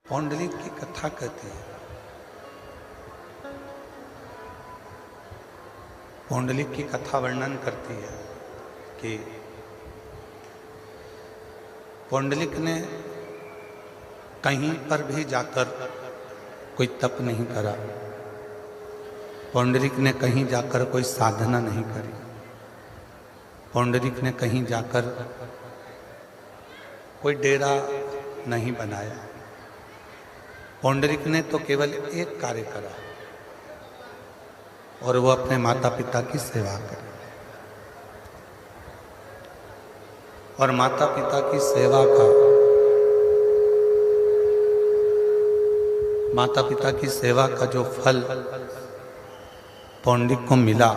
पौंडलिक की कथा कहती है। पौंडलिक की कथा वर्णन करती है कि पौंडलिक ने कहीं पर भी जाकर कोई तप नहीं करा। पौंडलिक ने कहीं जाकर कोई साधना नहीं करी। पौंडलिक ने कहीं जाकर कोई डेरा नहीं बनाया। पौंडलिक ने तो केवल एक कार्य करा और वो अपने माता पिता की सेवा करे। और माता पिता की सेवा का, माता पिता की सेवा का जो फल पौंडलिक को मिला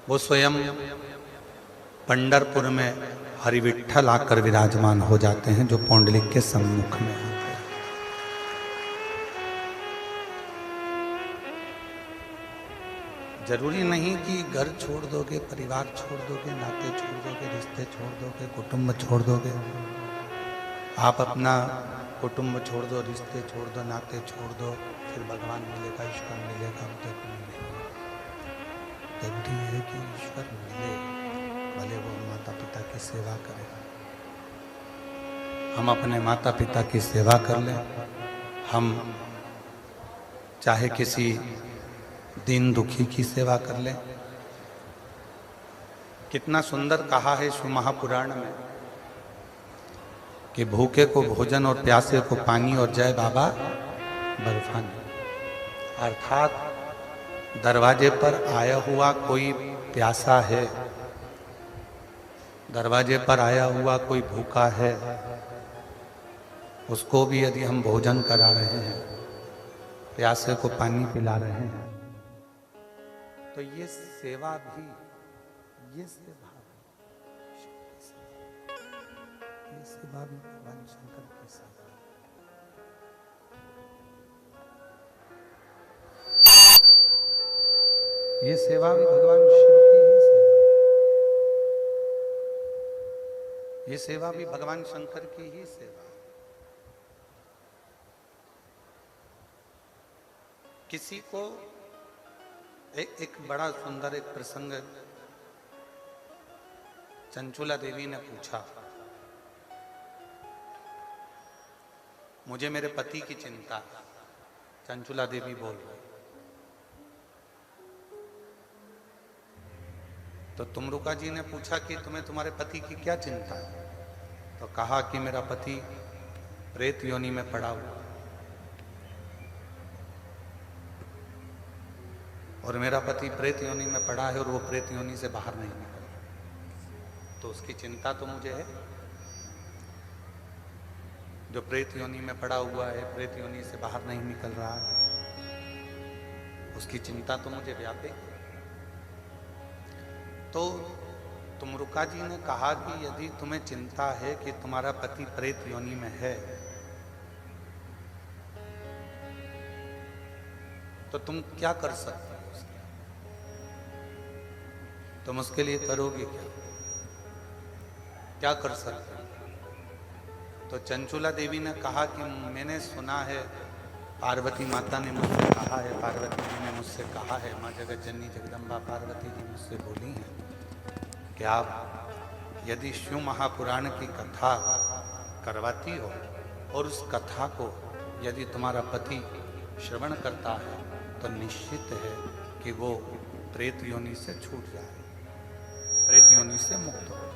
वो स्वयं पंढरपुर में हरिविठ्ठल आकर विराजमान हो जाते हैं, जो पौंडलिक के सम्मुख में आते हैं। जरूरी नहीं कि घर छोड़ दोगे, परिवार छोड़ दोगे, नाते छोड़ दोगे, रिश्ते छोड़ दोगे, कुटुंब छोड़ दोगे। आप अपना कुटुंब छोड़ दो, रिश्ते छोड़ दो, नाते छोड़ दो, फिर भगवान मिलेगा, ईश्वर मिलेगा, उधर मिलेगा। जरूरी है कि ईश्वर मिले, भले वो माता पिता की सेवा करें। हम अपने माता पिता की सेवा कर लें। हम चाहे किसी दीन दुखी की सेवा कर लें। कितना सुंदर कहा है शिव महापुराण में कि भूखे को भोजन और प्यासे को पानी और जय बाबा बर्फानी। अर्थात दरवाजे पर आया हुआ कोई प्यासा है, दरवाजे पर आया हुआ कोई भूखा है, उसको भी यदि हम भोजन करा रहे हैं, प्यासे को पानी पिला रहे हैं, तो ये सेवा भी, ये सेवा भी भगवान शंकर की सेवा। ये सेवा भी भगवान शिव की ही सेवा। ये सेवा भी भगवान शंकर की ही सेवा। किसी को एक बड़ा सुंदर एक प्रसंग चंचुला देवी ने पूछा, मुझे मेरे पति की चिंता। चंचुला देवी बोल रही, तो तुमरुका जी ने पूछा कि तुम्हें तुम्हारे पति की क्या चिंता है? तो कहा कि मेरा पति प्रेत योनि में पड़ा हुआ और मेरा पति प्रेत योनि में पड़ा है और वो प्रेत योनि से बाहर नहीं निकल, तो उसकी चिंता तो मुझे है। जो प्रेत योनि में पड़ा हुआ है, प्रेत योनि से बाहर नहीं निकल रहा है, उसकी चिंता तो मुझे व्यापक है। तो तुमरुका जी ने कहा कि यदि तुम्हें चिंता है कि तुम्हारा पति प्रेत योनि में है, तो तुम क्या कर सकते हो? तुम उसके लिए करोगे क्या? क्या कर सकते हो? तो चंचुला देवी ने कहा कि मैंने सुना है, पार्वती माता ने मुझसे कहा है, पार्वती जी ने मुझसे कहा है, माँ जगत जननी जगदम्बा पार्वती जी मुझसे बोली हैं कि आप यदि शिव महापुराण की कथा करवाती हो और उस कथा को यदि तुम्हारा पति श्रवण करता है, तो निश्चित है कि वो प्रेत योनि से छूट जाए, प्रेत योनि से मुक्त हो जाए।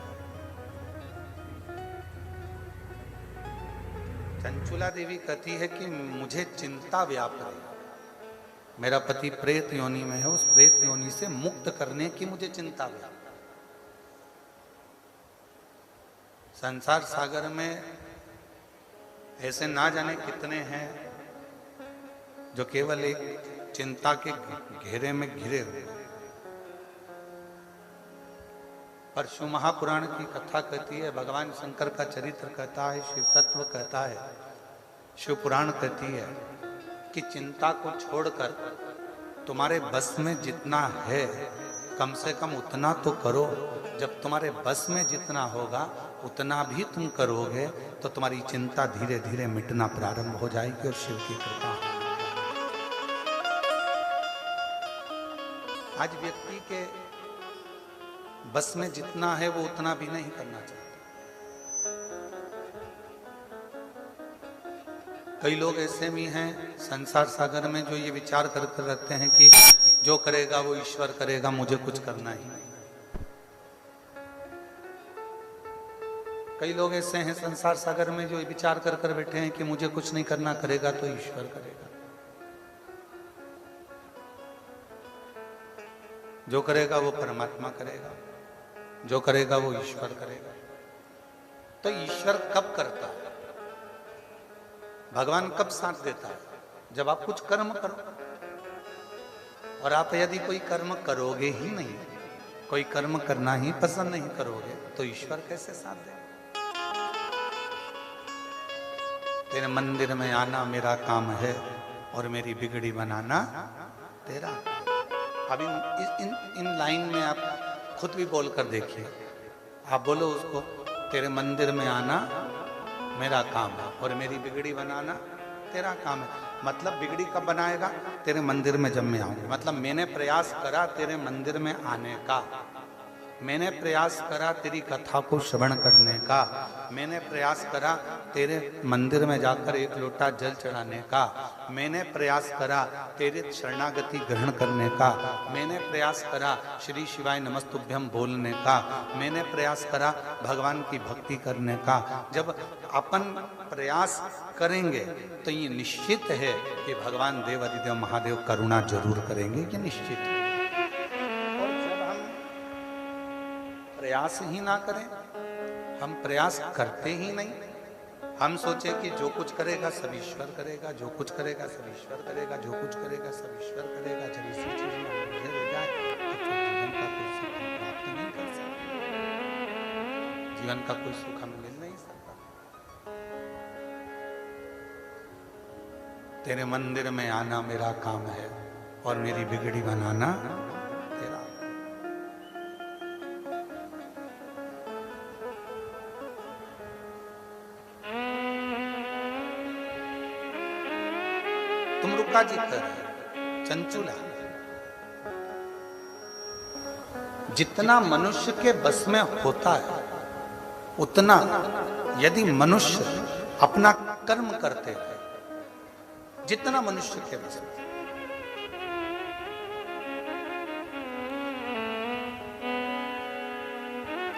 चंचुला देवी कहती है कि मुझे चिंता व्याप रही, मेरा पति प्रेत योनि में है, उस प्रेत योनि से मुक्त करने की मुझे चिंता व्याप। संसार सागर में ऐसे ना जाने कितने हैं जो केवल एक चिंता के घेरे में घिरे हुए। पर शिव महापुराण की कथा कहती है, भगवान शंकर का चरित्र कहता है, शिव तत्व कहता है, शिव पुराण कहती है कि चिंता को छोड़कर तुम्हारे बस में जितना है कम से कम उतना तो करो। जब तुम्हारे बस में जितना होगा उतना भी तुम करोगे तो तुम्हारी चिंता धीरे धीरे मिटना प्रारंभ हो जाएगी और शिव की कृपा होगी। आज व्यक्ति के बस में जितना है वो उतना भी नहीं करना चाहता। कई लोग ऐसे भी हैं संसार सागर में जो ये विचार कर रखते हैं कि जो करेगा वो ईश्वर करेगा, मुझे कुछ करना ही नहीं। कई लोग ऐसे हैं संसार सागर में जो विचार कर बैठे हैं कि मुझे कुछ नहीं करना, करेगा तो ईश्वर करेगा। जो करेगा वो परमात्मा करेगा, जो करेगा वो ईश्वर करेगा। तो ईश्वर कब करता है, भगवान कब साथ देता है? जब आप कुछ कर्म करो। और आप यदि कोई कर्म करोगे ही नहीं, कोई कर्म करना ही पसंद नहीं करोगे, तो ईश्वर कैसे साथ देगा? तेरे मंदिर में आना मेरा काम है और मेरी बिगड़ी बनाना तेरा। अब इन लाइन में आप खुद भी बोल कर देखिए। आप बोलो उसको, तेरे मंदिर में आना मेरा काम है और मेरी बिगड़ी बनाना तेरा काम है। मतलब बिगड़ी कब बनाएगा? तेरे मंदिर में जब मैं आऊंगा। मतलब मैंने प्रयास करा तेरे मंदिर में आने का, मैंने प्रयास करा तेरी कथा को श्रवण करने का, मैंने प्रयास करा तेरे मंदिर में जाकर एक लोटा जल चढ़ाने का, मैंने प्रयास करा तेरे शरणागति ग्रहण करने का, मैंने प्रयास करा श्री शिवाय नमस्तुभ्यम बोलने का, मैंने प्रयास करा भगवान की भक्ति करने का। जब अपन प्रयास करेंगे तो ये निश्चित है कि भगवान देव अधिदेव महादेव करुणा जरूर करेंगे, ये निश्चित है। प्रयास ही ना करें, हम प्रयास करते ही नहीं, हम सोचे कि जो कुछ करेगा सब ईश्वर करेगा, जो कुछ करेगा सब ईश्वर करेगा, जो कुछ करेगा सब ईश्वर करेगा। जब इसी चीज में उलझे रह जाए तो फिर जीवन का कोई सुख हम प्राप्त नहीं कर सकते, जीवन का कोई सुख हमें मिल नहीं सकता। तेरे मंदिर में आना मेरा काम है और मेरी बिगड़ी बनाना तेरा। तुम रुका जी कर चंचुला, जितना मनुष्य के बस में होता है उतना यदि मनुष्य अपना कर्म करते हैं, जितना मनुष्य के बस में,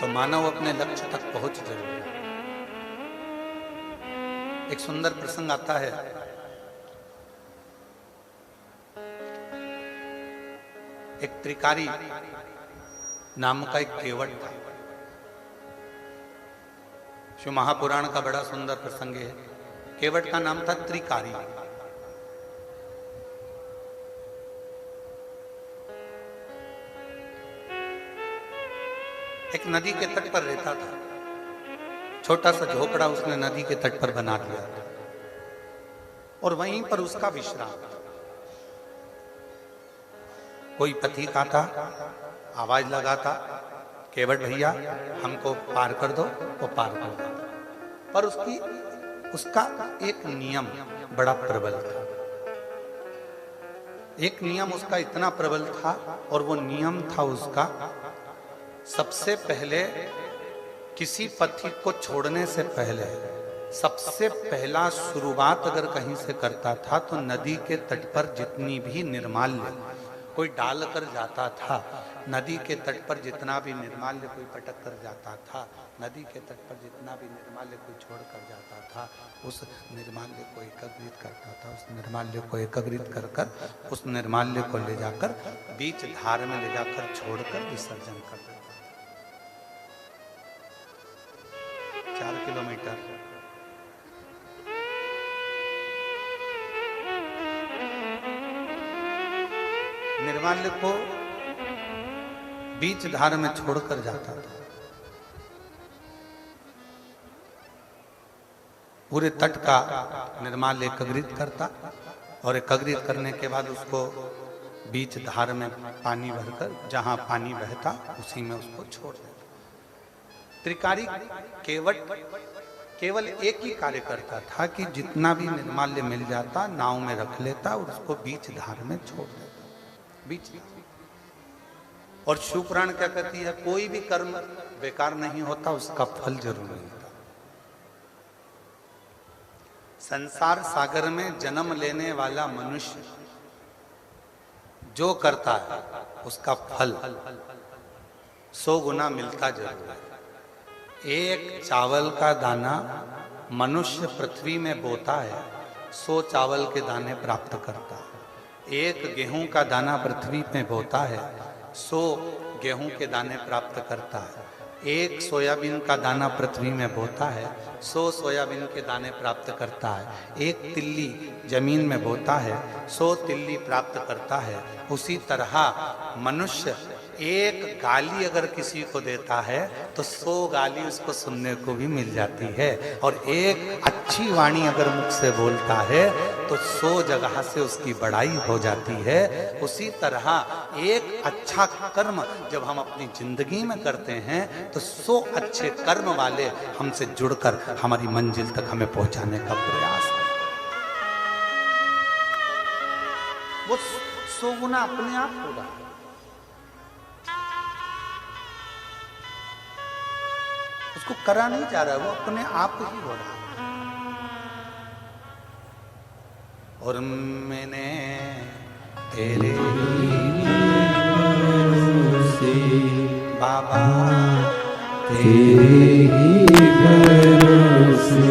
तो मानव अपने लक्ष्य तक पहुंच जरूर है। एक सुंदर प्रसंग आता है। एक त्रिकारी नाम का एक केवट था। शिव महापुराण का बड़ा सुंदर प्रसंग है। केवट का नाम था त्रिकारी। एक नदी के तट पर रहता था। छोटा सा झोपड़ा उसने नदी के तट पर बना दिया था और वहीं पर उसका विश्राम। कोई पथिक आता, आवाज लगाता, केवट भैया हमको पार कर दो, वो पार कर दो। पर उसका एक नियम बड़ा प्रबल था। एक नियम उसका इतना प्रबल था और वो नियम था उसका, सबसे पहले किसी पथिक को छोड़ने से पहले सबसे पहला शुरुआत अगर कहीं से करता था तो नदी के तट पर जितनी भी निर्माल्य कोई डाल कर जाता था, नदी के तट पर जितना भी निर्माल्य कोई पटक कर जाता था, नदी के तट पर जितना भी निर्माल्य कोई छोड़ कर जाता था, उस निर्माल्य को एकत्रित करता था। उस निर्माल्य को एकत्रित कर कर उस निर्माल्य को ले जाकर बीच धार में ले जाकर छोड़कर विसर्जन कर देता था। 4 किलोमीटर निर्माल्य को बीच धार में छोड़कर जाता था। पूरे तट का निर्माल्य एकत्रित करता और एकत्रित करने के बाद उसको बीच धार में पानी भरकर जहां पानी बहता उसी में उसको छोड़ देता। त्रिकारी केवल एक ही कार्य करता था कि जितना भी निर्माल्य मिल जाता नाव में रख लेता और उसको बीच धार में छोड़ देता, बीच। और शिवपुराण क्या कहती है, कोई भी कर्म बेकार नहीं होता, उसका फल जरूर मिलता। संसार सागर में जन्म लेने वाला मनुष्य जो करता है उसका फल 100 गुना मिलता जरूर है। एक चावल का दाना मनुष्य पृथ्वी में बोता है, 100 चावल के दाने प्राप्त करता है। एक गेहूं का दाना पृथ्वी में बोता है, 100 गेहूं के दाने प्राप्त करता है। एक सोयाबीन का दाना पृथ्वी में बोता है, 100 सोयाबीन के दाने प्राप्त करता है। एक तिल्ली जमीन में बोता है, 100 तिल्ली प्राप्त करता है। उसी तरह मनुष्य एक गाली अगर किसी को देता है तो 100 गाली उसको सुनने को भी मिल जाती है। और एक अच्छी वाणी अगर मुख से बोलता है तो 100 जगह से उसकी बड़ाई हो जाती है। उसी तरह एक अच्छा कर्म जब हम अपनी जिंदगी में करते हैं तो 100 अच्छे कर्म वाले हमसे जुड़कर हमारी मंजिल तक हमें पहुंचाने का प्रयास है। वो 100 गुना अपने आप होगा। उसको करा नहीं जा रहा, वो अपने आप ही हो रहा है। और मैंने तेरे से बाबा तेरे ही भरोसे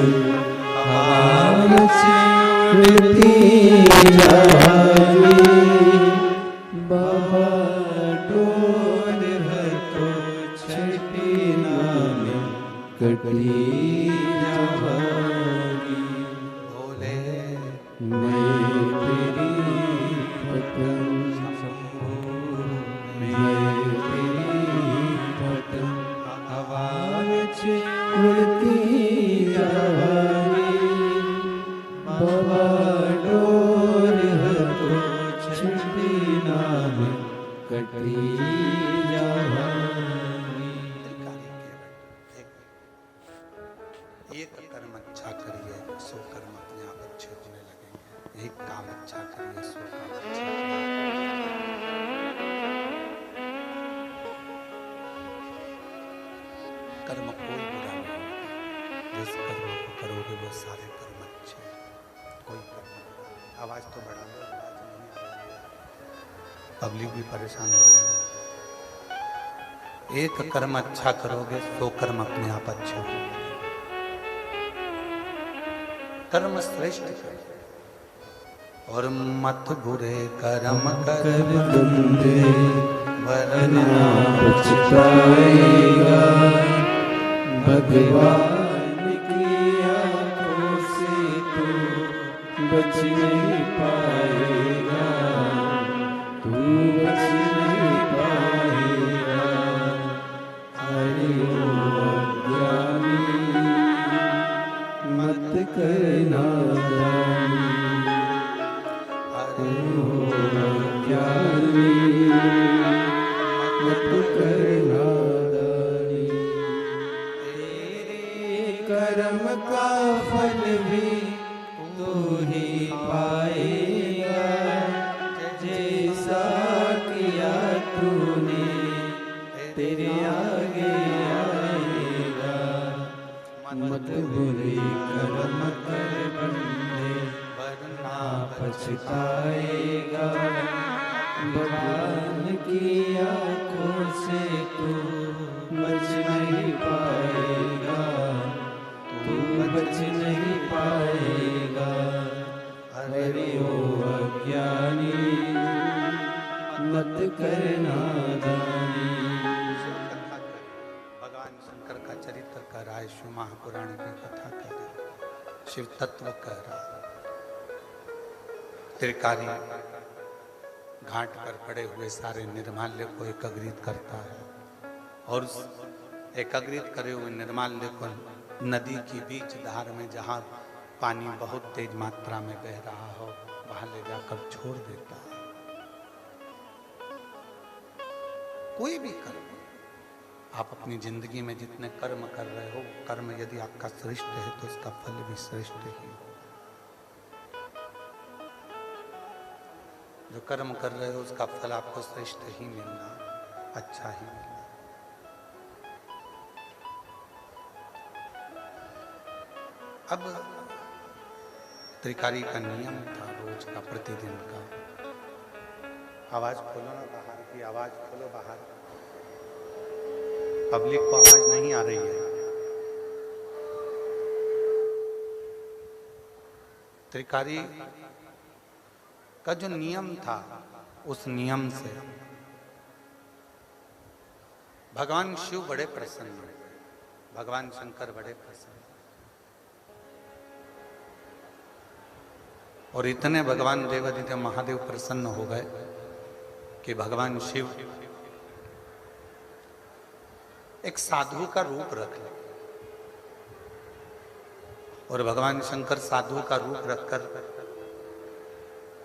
बाबा डोर है तो छठी नाम कटी जावागी। भोले मैं तेरी पतंग मैं तेरी पतंग हवा में उड़ती जावागी। बाबा डोर है तो छठी नाम कटी जावागी। एक कर्म अच्छा करिए 100 कर्म अपने आप अच्छे होने लगेंगे। एक काम अच्छा करिए 100 काम अच्छे होंगे। कर्म कोई बुरा नहीं है, जिस कर्म को करोगे वो सारे कर्म अच्छे हैं। कोई कर्म बुरा। आवाज तो बढ़ा लो, आवाज नहीं आ रही है, पब्लिक भी परेशान हो रही है। एक कर्म अच्छा करोगे 100 कर्म अपने आप अच्छे होंगे। कर्म श्रेष्ठ करो और मत बुरे कर्म कर बंदे वरना पछताएगा। भगवान की आंखों से तू बच नहीं पाएगा। तू बच नहीं पाएगा। हरि ओम अज्ञानी मत करना दानी। हरि ओम अज्ञानी मत करना दानी। तेरे कर्म का फल भी तू ही पाएगा। जैसा किया तूने तेरे आगे आएगा। मत बुरे कर्म कर बंदे वरना पछताएगा। भगवान की आंखों से तू बच नहीं पाएगा। तू बच नहीं पाएगा। हरि ओम अज्ञानी मत करना दानी। भगवान शंकर का चरित्र कह रहा है, शिव महापुराण की कथा कह रहा है, शिव तत्व कह रहा है। त्रिकारी घाट पर पड़े हुए सारे निर्माल्य को एकत्रित करता है और उस एकत्रित करे हुए निर्माल्य को नदी की बीच धार में जहाँ पानी बहुत तेज मात्रा में बह रहा हो वहां ले जाकर छोड़ देता है। कोई भी कर्म, आप अपनी जिंदगी में जितने कर्म कर रहे हो, कर्म यदि आपका श्रेष्ठ है तो उसका फल भी श्रेष्ठ ही हो। जो कर्म कर रहे हो उसका फल आपको श्रेष्ठ ही मिलना, अच्छा ही मिलना। अब त्रिकारी का नियम था रोज का, प्रतिदिन का। आवाज खोलो ना बाहर की, आवाज खोलो बाहर, पब्लिक को आवाज नहीं आ रही है। त्रिकारी का जो नियम था, उस नियम से भगवान शिव बड़े प्रसन्न हुए, भगवान शंकर बड़े प्रसन्न, और इतने भगवान देवादिदेव महादेव प्रसन्न हो गए कि भगवान शिव एक साधु का रूप रख ले, और भगवान शंकर साधु का रूप रखकर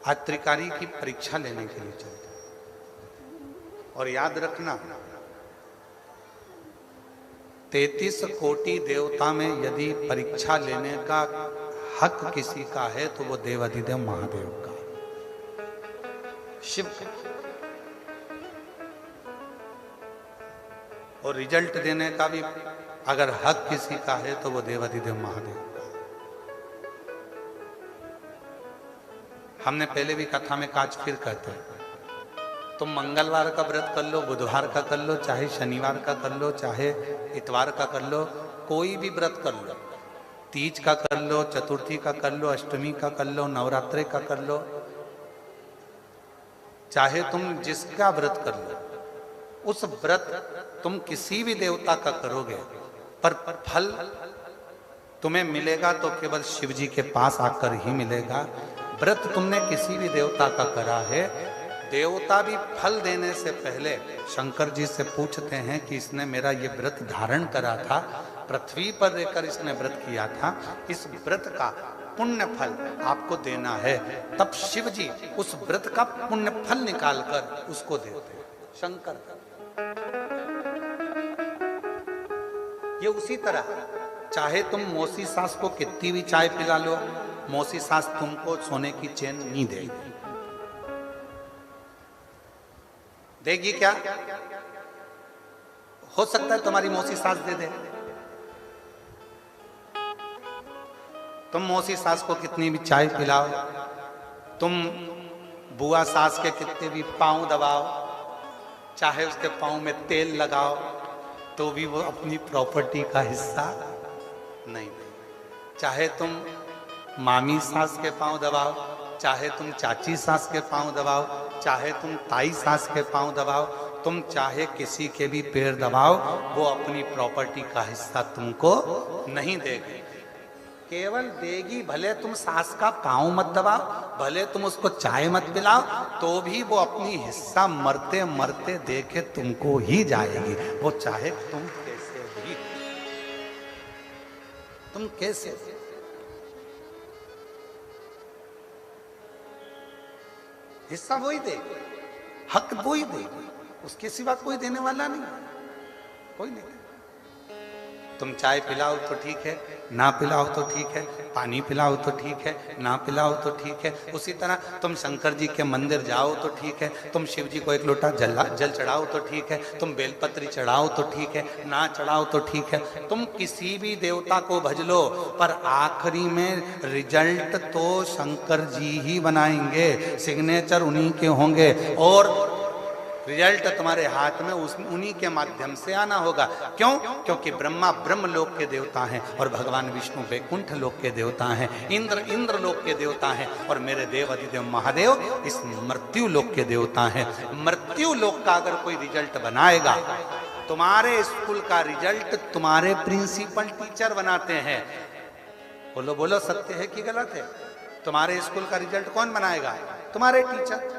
आज त्रिकारी की परीक्षा लेने के लिए चलते। और याद रखना, 33 कोटि देवता में यदि परीक्षा लेने का हक किसी का है तो वो देवाधिदेव महादेव का, शिव का। और रिजल्ट देने का भी अगर हक किसी का है तो वो देवाधिदेव महादेव का। हमने पहले भी कथा में काज फिर कहते हैं, तुम मंगलवार का व्रत कर लो, बुधवार का कर लो, चाहे शनिवार का कर लो, चाहे इतवार का कर लो, कोई भी व्रत कर लो, तीज का कर लो, चतुर्थी का कर लो, अष्टमी का कर लो, नवरात्रि का कर लो, चाहे तुम जिसका व्रत कर लो, उस व्रत तुम किसी भी देवता का करोगे पर फल तुम्हें मिलेगा तो केवल शिव जी के पास आकर ही मिलेगा। व्रत तुमने किसी भी देवता का करा है, देवता भी फल देने से पहले शंकर जी से पूछते हैं कि इसने मेरा ये व्रत धारण करा था, पृथ्वी पर रहकर इसने व्रत किया था, इस व्रत का पुण्य फल आपको देना है। तब शिव जी उस व्रत का पुण्य फल निकालकर उसको देते हैं, शंकर। ये उसी तरह, चाहे तुम मौसी सास को कितनी भी चाय पिला लो, मौसी सास तुमको सोने की चेन नहीं देगी। देगी क्या? हो सकता है तुम्हारी मौसी सास दे दे। तुम मौसी सास को कितनी भी चाय पिलाओ, तुम बुआ सास के कितने भी पांव दबाओ, चाहे उसके पांव में तेल लगाओ, तो भी वो अपनी प्रॉपर्टी का हिस्सा नहीं दे। चाहे तुम मामी सास के पांव दबाओ, चाहे तुम चाची सास के पांव दबाओ, चाहे तुम ताई सास के पांव दबाओ, तुम चाहे किसी के भी पैर दबाओ, वो अपनी प्रॉपर्टी का हिस्सा तुमको नहीं देगी। केवल देगी, भले तुम सास का पांव मत दबाओ, भले तुम उसको चाय मत पिलाओ, तो भी वो अपनी हिस्सा मरते मरते दे के तुमको ही जाएगी। वो चाहे तुम कैसे भी, तुम कैसे, हिस्सा वही देगी, हक वही देगी, उसके सिवा कोई देने वाला नहीं, कोई नहीं। तुम चाय पिलाओ तो ठीक है, ना पिलाओ तो ठीक है, पानी पिलाओ तो ठीक है, ना पिलाओ तो ठीक है। उसी तरह तुम शंकर जी के मंदिर जाओ तो ठीक है, तुम शिव जी को एक लोटा जल चढ़ाओ तो ठीक है, तुम बेलपत्री चढ़ाओ तो ठीक है, ना चढ़ाओ तो ठीक है। तुम किसी भी देवता को भज लो, पर आखिरी में रिजल्ट तो शंकर जी ही बनाएंगे, सिग्नेचर उन्हीं के होंगे, और रिजल्ट तुम्हारे हाथ में उन्हीं के माध्यम से आना होगा। क्यों? क्योंकि ब्रह्मा ब्रह्म लोक के देवता हैं, और भगवान विष्णु वैकुंठ लोक के देवता हैं, इंद्र लोक के देवता हैं, और मेरे देव अधिदेव महादेव इस मृत्यु लोक के देवता हैं। मृत्यु लोक का अगर कोई रिजल्ट बनाएगा, तुम्हारे स्कूल का रिजल्ट तुम्हारे प्रिंसिपल टीचर बनाते हैं। बोलो बोलो, सत्य है कि गलत है? तुम्हारे स्कूल का रिजल्ट कौन बनाएगा? तुम्हारे टीचर,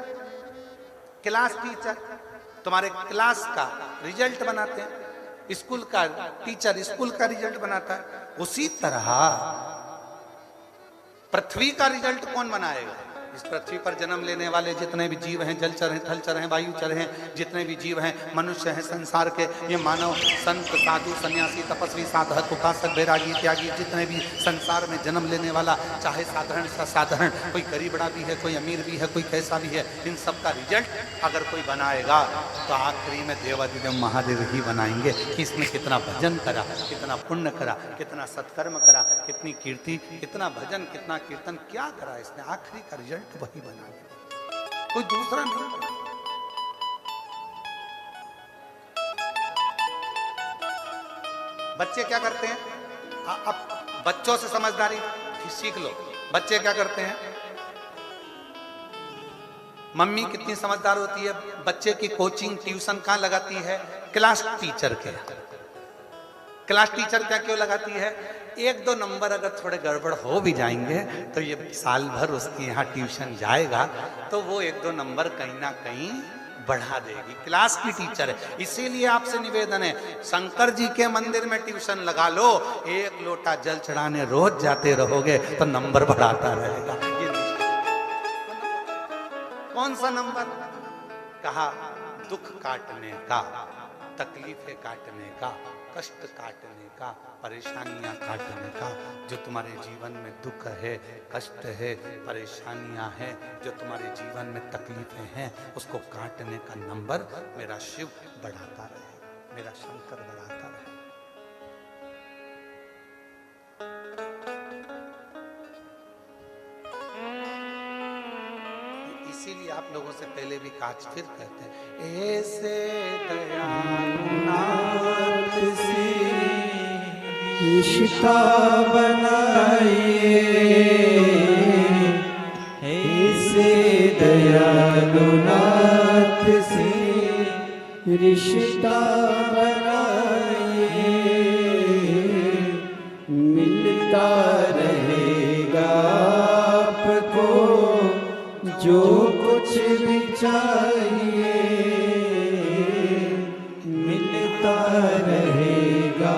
क्लास टीचर तुम्हारे क्लास का रिजल्ट बनाते हैं, स्कूल का टीचर स्कूल का रिजल्ट बनाता है। उसी तरह पृथ्वी का रिजल्ट कौन बनाएगा? इस पृथ्वी पर जन्म लेने वाले जितने भी जीव हैं, जलचर हैं, थलचर हैं, वायुचर हैं, जितने भी जीव हैं, मनुष्य हैं, संसार के ये मानव, संत, साधु, सन्यासी, तपस्वी, साधक, उपासक, बैरागी, त्यागी, जितने भी संसार में जन्म लेने वाला, चाहे साधारण सा साधारण, कोई गरीबड़ा भी है, कोई अमीर भी है, कोई कैसा भी है, इन सब का रिजल्ट अगर कोई बनाएगा तो आखिरी में देवाधिदेव महादेव ही बनाएंगे कि इसने कितना भजन करा, कितना पुण्य करा, कितना सत्कर्म करा, कितनी कीर्ति, कितना भजन, कितना कीर्तन, क्या करा इसने, आखिरी का रिजल्ट वही बनाएंगे, कोई दूसरा नहीं। बच्चे क्या करते हैं, अब बच्चों से समझदारी सीख लो। बच्चे क्या करते हैं, मम्मी कितनी समझदार होती है, बच्चे की कोचिंग ट्यूशन कहाँ लगाती है, क्लास टीचर के। क्लास टीचर क्या क्यों लगाती है, एक दो नंबर अगर थोड़े गड़बड़ हो भी जाएंगे तो ये साल भर उसके यहाँ ट्यूशन जाएगा तो वो एक दो नंबर कहीं ना कहीं बढ़ा देगी। क्लास की टीचर है। इसीलिए आपसे निवेदन है, शंकर जी के मंदिर में ट्यूशन लगा लो, एक लोटा जल चढ़ाने रोज जाते रहोगे तो नंबर बढ़ाता रहेगा। ये कौन सा नंबर, कहा दुख काटने का, तकलीफें काटने का, कष्ट काटने का, परेशानियां काटने का। जो तुम्हारे जीवन में दुख है, कष्ट है, परेशानियां हैं, जो तुम्हारे जीवन में तकलीफें हैं, उसको काटने का नंबर मेरा शिव बढ़ाता रहे, मेरा शंकर बढ़ाता रहे। इसीलिए आप लोगों से पहले भी काज फिर कहते हैं, ऐसे दयालुनाथ से रिश्ता बनाइए, ऐसे दयालुनाथ से रिश्ता बनाइए, मिलता रहेगा आपको जो कुछ भी चाहिए, मिलता रहेगा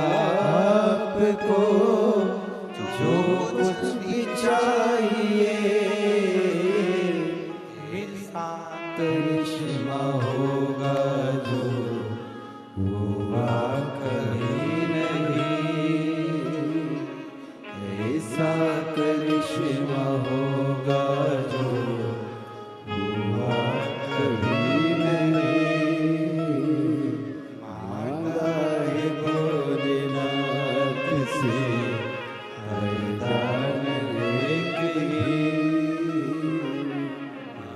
आपको जो कुछ भी चाहिए, ऐसा करिश्मा होगा जो हुआ कभी नहीं, ऐसा करिश्मा होगा जो हुआ कभी नहीं। मांगा है भोलेनाथ से वरदान एक ही,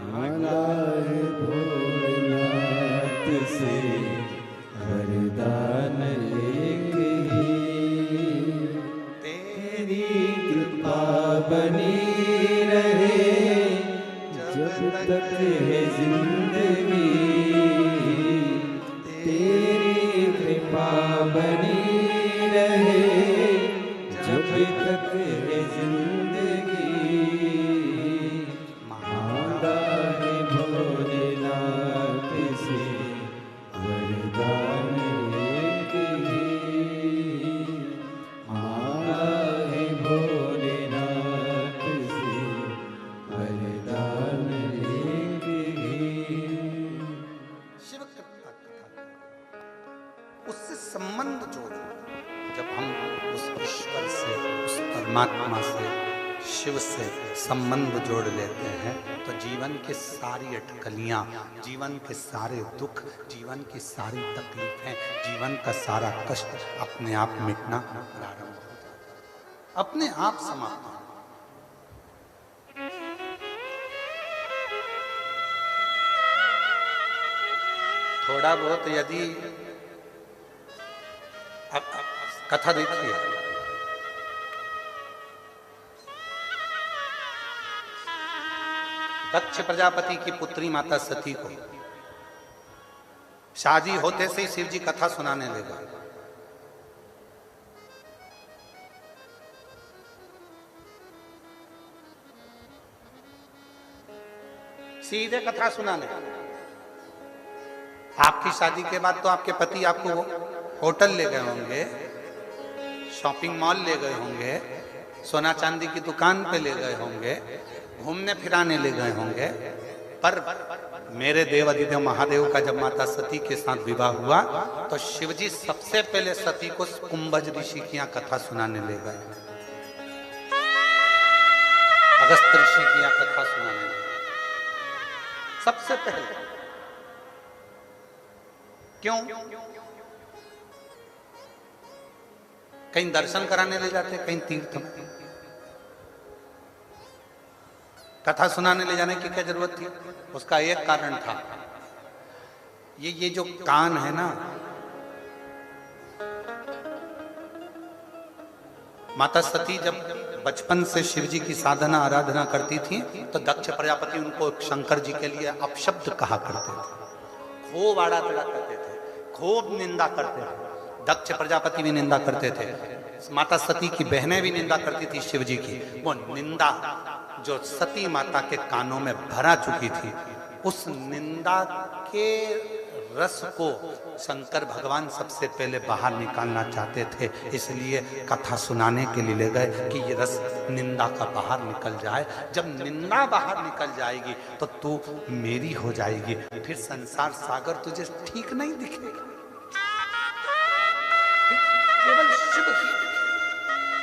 मांगा है भोलेनाथ से वरदान एक ही। तेरी कृपा बनी रहे जब तक है जिंदगी, तेरी कृपा बनी रहे जब तक है जिंदगी। मांगा है भोलेनाथ से वरदान एक ही, मांगा है भोलेनाथ से वरदान एक ही। शिव कृपा कथा उससे संबंध जोड़ो। जब हम उस ईश्वर से, उस परमात्मा से, शिव से संबंध जोड़ लेते हैं तो जीवन की सारी अटकलियां, जीवन के सारे दुख, जीवन की सारी तकलीफें, जीवन का सारा कष्ट अपने आप मिटना प्रारंभ हो जाता है, अपने आप समाप्त हो। थोड़ा बहुत यदि अब कथा देखिए, दक्ष प्रजापति की पुत्री माता सती को शादी होते से ही शिव जी कथा सुनाने लगा। सीधे कथा सुनाने। आपकी शादी के बाद तो आपके पति आपको होटल ले गए होंगे, शॉपिंग मॉल ले गए होंगे, सोना चांदी की दुकान पे ले गए होंगे, घूमने फिराने ले गए होंगे, पर मेरे देव अधिदेव महादेव का जब माता सती के साथ विवाह हुआ तो शिवजी सबसे पहले सती को कुंभज ऋषि की यहाँ कथा सुनाने ले गए। अगस्त ऋषि की यहाँ कथा सुनाने ले गए सबसे पहले। क्यों? कहीं दर्शन कराने ले जाते, कहीं तीर्थ में। कथा सुनाने ले जाने की क्या जरूरत थी? उसका एक कारण था, ये जो कान है ना, माता सती जब बचपन से शिव जी की साधना आराधना करती थी तो दक्ष प्रजापति उनको शंकर जी के लिए अपशब्द कहा करते थे, खूब आड़ा तड़ा करते थे, खूब निंदा करते थे। दक्ष प्रजापति भी निंदा करते थे, माता सती की बहनें भी निंदा करती थी शिव जी की। वो निंदा जो सती माता के कानों में भरा चुकी थी, उस निंदा के रस को शंकर भगवान सबसे पहले बाहर निकालना चाहते थे, इसलिए कथा सुनाने के लिए ले गए कि ये रस निंदा का बाहर निकल जाए। जब निंदा बाहर निकल जाएगी तो तू मेरी हो जाएगी, फिर संसार सागर तुझे ठीक नहीं दिखेगा, केवल शिव ही,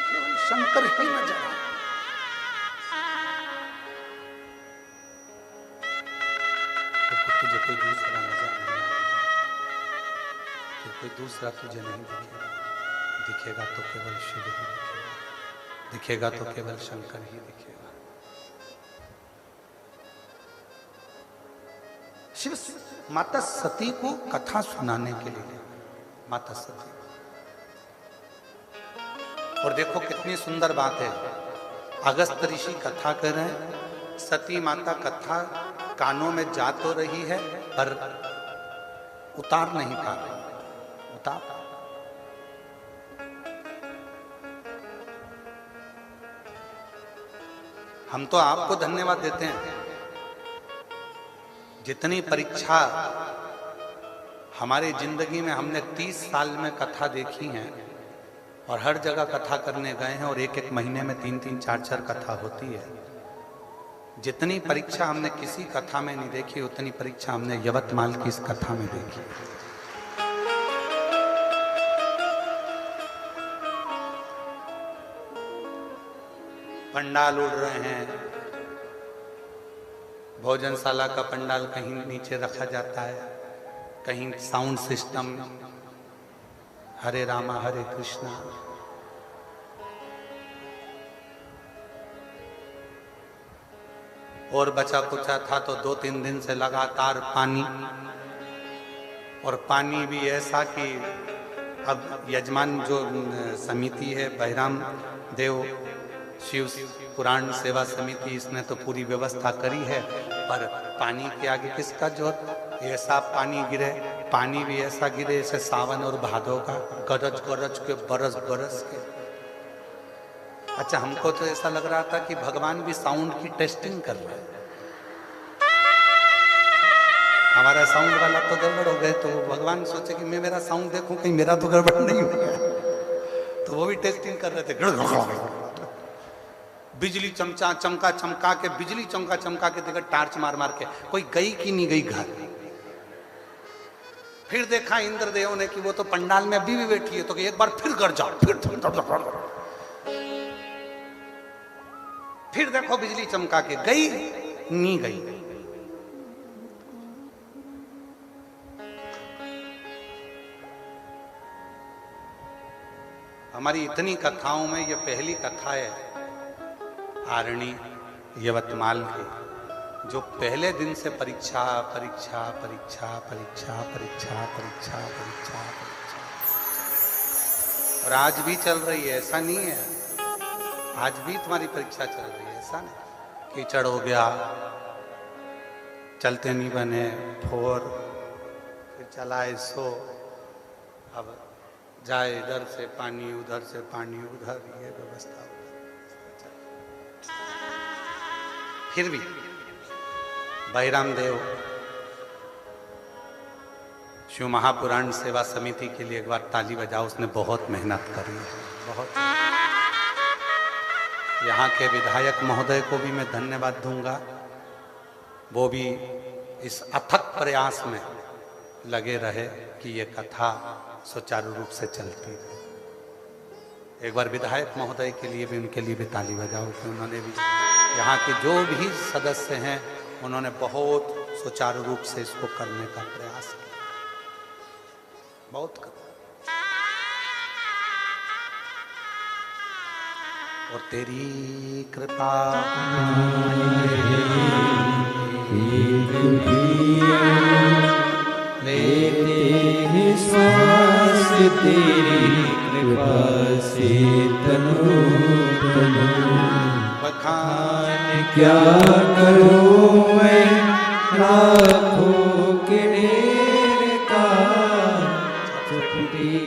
केवल शंकर ही नजर आए। तुझे कोई दूसरा नजर नहीं आएगा, कोई दूसरा तुझे नहीं दिखेगा, दिखेगा तो केवल शिव ही दिखेगा, दिखेगा तो केवल शंकर ही दिखेगा। शिव माता सती को कथा सुनाने के लिए, माता सती। और देखो कितनी सुंदर बात है, अगस्त ऋषि कथा कर रहे हैं, सती माता कथा कानों में जा तो रही है पर उतार नहीं पा रही, उतार। हम तो आपको धन्यवाद देते हैं, जितनी परीक्षा हमारी जिंदगी में हमने 30 साल में कथा देखी है और हर जगह कथा करने गए हैं और एक एक महीने में 3-3, 4-4 कथा होती है। जितनी परीक्षा हमने किसी कथा में नहीं देखी, उतनी परीक्षा हमने यवतमाल की इस कथा में देखी। पंडाल उड़ रहे हैं, भोजनशाला का पंडाल कहीं नीचे रखा जाता है, कहीं साउंड सिस्टम हरे रामा हरे कृष्णा। और बचा कुचा था तो 2-3 दिन से लगातार पानी, और पानी भी ऐसा कि अब यजमान जो समिति है बहिराम देव शिव पुराण सेवा समिति, इसने तो पूरी व्यवस्था करी है, पर पानी के आगे किसका जोर। ऐसा पानी गिरे, पानी भी ऐसा गिरे जैसे सावन और भादों का, गरज गरज के बरस बरस के। अच्छा, हमको तो ऐसा लग रहा था कि भगवान भी साउंड की टेस्टिंग कर रहे हैं। हमारा साउंड वाला तो गड़बड़ हो गए, तो भगवान सोचे कि मैं मेरा साउंड देखूं कहीं मेरा तो गड़बड़ नहीं हो गया, तो वो भी टेस्टिंग कर रहे थे। बिजली चमचा चमका चमका के, बिजली चमका चमका के देखा, टार्च मार मार के कोई गई कि नहीं गई घर। फिर देखा इंद्रदेव ने कि वो तो पंडाल में अभी भी बैठी है, तो एक बार फिर कर जाओ, फिर देखो बिजली चमका के, गई नहीं गई। हमारी इतनी कथाओं में ये पहली कथा है आरणी यवतमाल की, जो पहले दिन से परीक्षा परीक्षा परीक्षा परीक्षा परीक्षा परीक्षा परीक्षा परीक्षा, और आज भी चल रही है। ऐसा नहीं है, आज भी तुम्हारी परीक्षा चल रही है, ऐसा नहीं। कीचड़ हो गया, चलते नहीं बने, फोर, फिर चला सो, अब जाए इधर से पानी उधर से पानी उधर, ये व्यवस्था। फिर भी बहिराम देव शिव महापुराण सेवा समिति के लिए एक बार ताली बजाओ, उसने बहुत मेहनत करी है, बहुत। यहाँ के विधायक महोदय को भी मैं धन्यवाद दूंगा, वो भी इस अथक प्रयास में लगे रहे कि ये कथा सुचारू रूप से चलती रहे। एक बार विधायक महोदय के लिए भी, उनके लिए भी ताली बजाओ कि उन्होंने भी, यहाँ के जो भी सदस्य हैं उन्होंने बहुत सुचारू रूप से इसको करने का प्रयास किया, बहुत कर। और तेरी कृपा लेते हैं श्वास तेरी कृपा से तनु तनु। बखान क्या करूं मैं, लाखों